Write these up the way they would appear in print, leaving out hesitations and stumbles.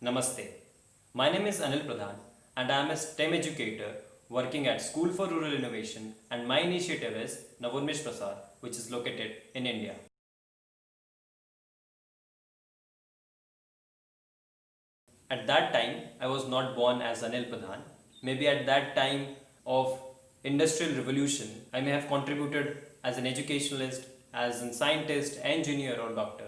Namaste. My name is Anil Pradhan and I am a STEM educator working at School for Rural Innovation, and my initiative is Navonmesh Prasar, which is located in India. At that time, I was not born as Anil Pradhan. Maybe at that time of industrial revolution, I may have contributed as an educationalist, as a scientist, engineer or doctor.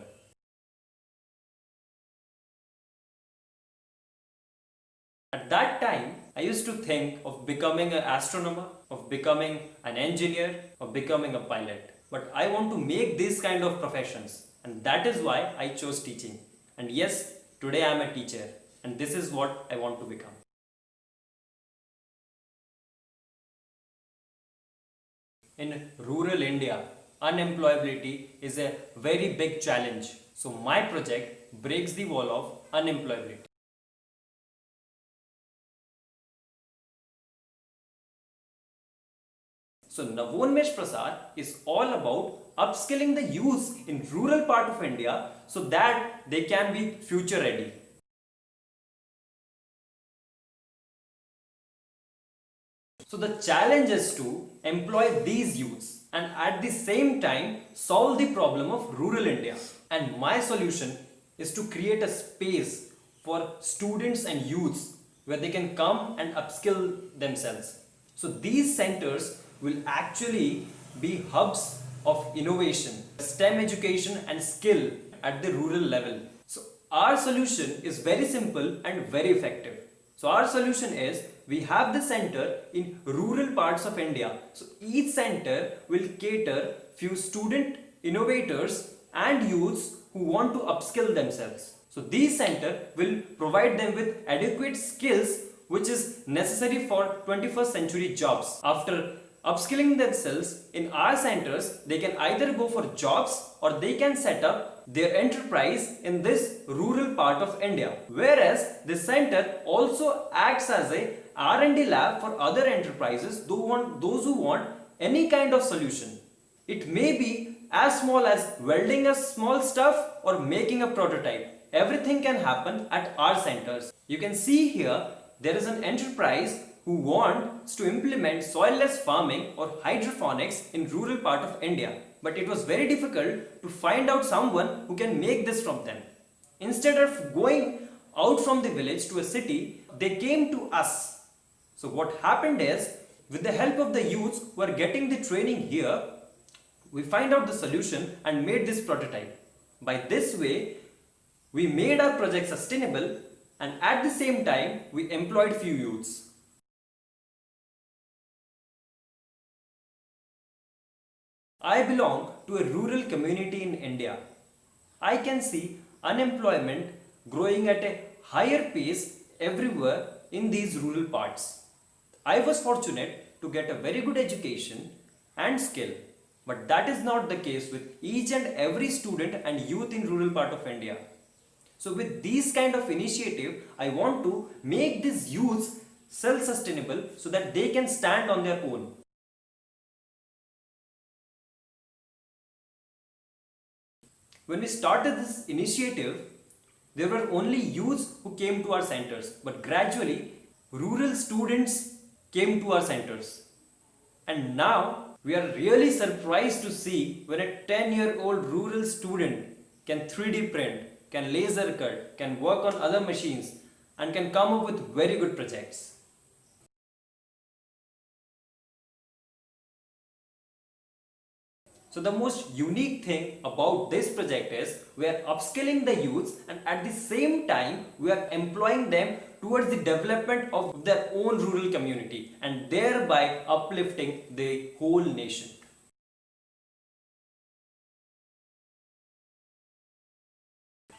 At that time, I used to think of becoming an astronomer, of becoming an engineer, of becoming a pilot. But I want to make these kind of professions, and that is why I chose teaching. And yes, today I am a teacher, and this is what I want to become. In rural India, unemployability is a very big challenge. So my project breaks the wall of unemployability. So Navonmesh Prasar is all about upskilling the youth in rural part of India so that they can be future ready. So the challenge is to employ these youths and at the same time solve the problem of rural India. And my solution is to create a space for students and youths where they can come and upskill themselves. So these centers will actually be hubs of innovation, STEM education and skill at the rural level. So our solution is very simple and very effective. So our solution is we have the center in rural parts of India. So each center will cater few student innovators and youths who want to upskill themselves. So these center will provide them with adequate skills which is necessary for 21st century jobs. After upskilling themselves in our centers, they can either go for jobs or they can set up their enterprise in this rural part of India. Whereas this center also acts as a R&D lab for other enterprises, those who want any kind of solution. It may be as small as welding a small stuff or making a prototype. Everything can happen at our centers. You can see here there is an enterprise who wants to implement soilless farming or hydroponics in rural part of India. But it was very difficult to find out someone who can make this from them. Instead of going out from the village to a city, they came to us. So what happened is, with the help of the youths who are getting the training here, we find out the solution and made this prototype. By this way, we made our project sustainable and at the same time, we employed few youths. I belong to a rural community in India. I can see unemployment growing at a higher pace everywhere in these rural parts. I was fortunate to get a very good education and skill, but that is not the case with each and every student and youth in rural part of India. So with these kind of initiative, I want to make these youths self-sustainable so that they can stand on their own. When we started this initiative, there were only youths who came to our centers, but gradually rural students came to our centers. And now we are really surprised to see when a 10-year-old rural student can 3D print, can laser cut, can work on other machines and can come up with very good projects. So the most unique thing about this project is we are upskilling the youths and at the same time we are employing them towards the development of their own rural community and thereby uplifting the whole nation.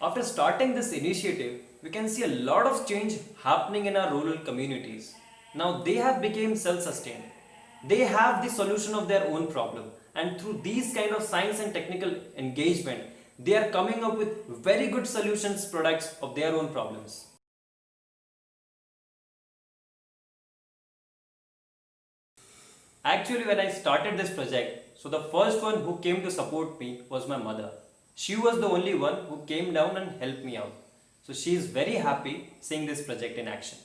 After starting this initiative, we can see a lot of change happening in our rural communities. Now they have become self-sustained. They have the solution of their own problem, and through these kind of science and technical engagement, they are coming up with very good solutions products of their own problems. Actually, when I started this project, so the first one who came to support me was my mother. She was the only one who came down and helped me out. So she is very happy seeing this project in action.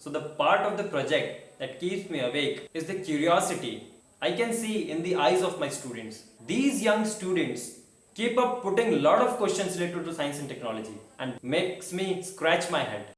So the part of the project that keeps me awake is the curiosity I can see in the eyes of my students. These young students keep up putting a lot of questions related to science and technology and makes me scratch my head.